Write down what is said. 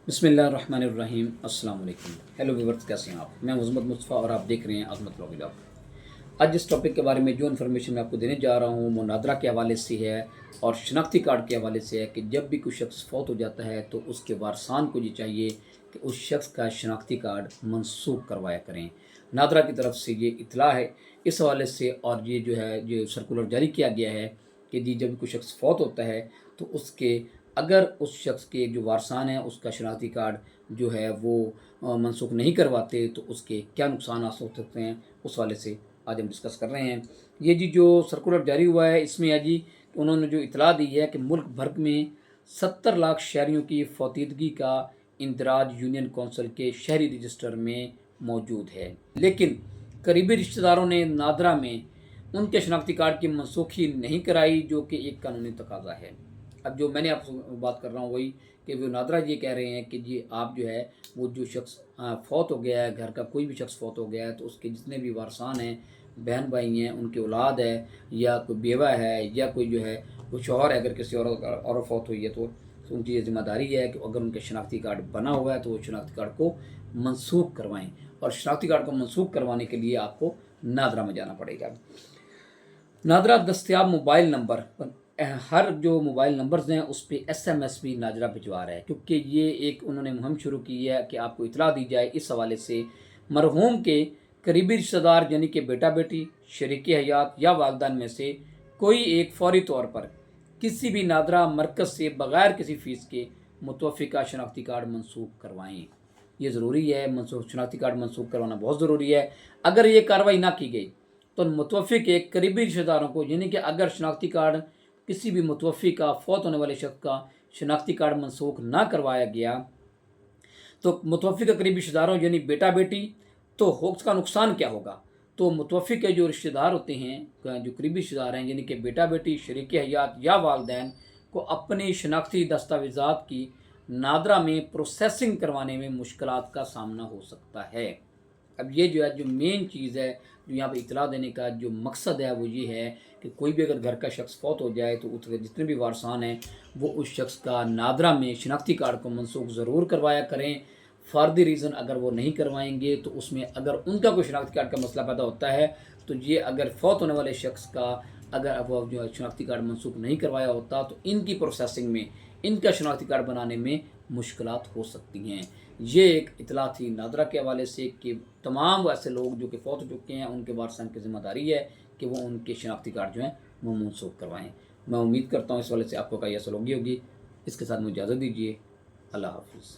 بسم اللہ الرحمن الرحیم، السلام علیکم۔ ہیلو ویورز، کیسے ہیں آپ؟ میں عظمت مصطفیٰ اور آپ دیکھ رہے ہیں عظمت ولاگ۔ آج جس ٹاپک کے بارے میں جو انفارمیشن میں آپ کو دینے جا رہا ہوں وہ نادرا کے حوالے سے ہے اور شناختی کارڈ کے حوالے سے ہے کہ جب بھی کوئی شخص فوت ہو جاتا ہے تو اس کے وارثان کو یہ چاہیے کہ اس شخص کا شناختی کارڈ منسوخ کروایا کریں۔ نادرا کی طرف سے یہ اطلاع ہے اس حوالے سے، اور یہ جو ہے یہ سرکولر جاری کیا گیا ہے کہ جب کوئی شخص فوت ہوتا ہے تو اس کے اگر اس شخص کے جو وارثان ہیں اس کا شناختی کارڈ جو ہے وہ منسوخ نہیں کرواتے تو اس کے کیا نقصانات ہو سکتے ہیں، اس حوالے سے آج ہم ڈسکس کر رہے ہیں۔ یہ جو سرکولر جاری ہوا ہے اس میں ہے انہوں نے جو اطلاع دی ہے کہ ملک بھر میں 70 لاکھ شہریوں کی فوتیدگی کا اندراج یونین کونسل کے شہری رجسٹر میں موجود ہے، لیکن قریبی رشتہ داروں نے نادرا میں ان کے شناختی کارڈ کی منسوخی نہیں کرائی، جو کہ ایک قانونی تقاضا ہے۔ اب جو میں نے آپ سے بات کر رہا ہوں وہی کہ وہ نادرا یہ کہہ رہے ہیں کہ آپ جو ہے وہ جو شخص فوت ہو گیا ہے، گھر کا کوئی بھی شخص فوت ہو گیا ہے تو اس کے جتنے بھی وارثان ہیں، بہن بھائی ہیں، ان کی اولاد ہے یا کوئی بیوہ ہے یا کوئی جو ہے کوئی شوہر ہے، اگر کسی اور فوت ہوئی ہے تو ان کی یہ ذمہ داری ہے کہ اگر ان کے شناختی کارڈ بنا ہوا ہے تو وہ شناختی کارڈ کو منسوخ کروائیں، اور شناختی کارڈ کو منسوخ کروانے کے لیے آپ کو نادرا میں جانا پڑے گا۔ نادرا دستیاب موبائل نمبر ہر جو موبائل نمبرز ہیں اس پہ SMS بھی نادرا بھجوا رہا ہے، کیونکہ یہ ایک انہوں نے مہم شروع کی ہے کہ آپ کو اطلاع دی جائے اس حوالے سے مرحوم کے قریبی رشتہ دار یعنی کہ بیٹا بیٹی، شریک حیات یا والدین میں سے کوئی ایک فوری طور پر کسی بھی نادرا مرکز سے بغیر کسی فیس کے متوفی کا شناختی کارڈ منسوخ کروائیں۔ یہ ضروری ہے، شناختی کارڈ منسوخ کروانا بہت ضروری ہے۔ اگر یہ کارروائی نہ کی گئی تو متوفی کے قریبی رشتہ داروں کو، یعنی کہ اگر شناختی کارڈ کسی بھی متوفی کا، فوت ہونے والے شخص کا شناختی کارڈ منسوخ نہ کروایا گیا تو متوفی کے قریبی رشتہ داروں یعنی بیٹا بیٹی، تو اس کا نقصان کیا ہوگا؟ تو متوفی کے جو رشتہ دار ہوتے ہیں، جو قریبی رشتہ دار ہیں یعنی کہ بیٹا بیٹی، شریک حیات یا والدین کو اپنی شناختی دستاویزات کی نادرا میں پروسیسنگ کروانے میں مشکلات کا سامنا ہو سکتا ہے۔ اب یہ جو مین چیز ہے، جو یہاں پہ اطلاع دینے کا جو مقصد ہے وہ یہ ہے کہ کوئی بھی اگر گھر کا شخص فوت ہو جائے تو اس کے جتنے بھی وارثان ہیں وہ اس شخص کا نادرا میں شناختی کارڈ کو منسوخ ضرور کروایا کریں۔ فار دی ریزن اگر وہ نہیں کروائیں گے تو اس میں اگر ان کا کوئی شناختی کارڈ کا مسئلہ پیدا ہوتا ہے تو یہ اگر فوت ہونے والے شخص کا اگر وہ جو شناختی کارڈ منسوخ نہیں کروایا ہوتا تو ان کی پروسیسنگ میں، ان کا شناختی کارڈ بنانے میں مشکلات ہو سکتی ہیں۔ یہ ایک اطلاع تھی نادرا کے حوالے سے کہ تمام ایسے لوگ جو کہ فوت ہو چکے ہیں ان کے وارثان کی ذمہ داری ہے کہ وہ ان کے شناختی کارڈ جو ہیں وہ منسوخ کروائیں۔ میں امید کرتا ہوں اس والے سے آپ کو کئی اصل ہوگی۔ اس کے ساتھ مجھے اجازت دیجیے۔ اللہ حافظ۔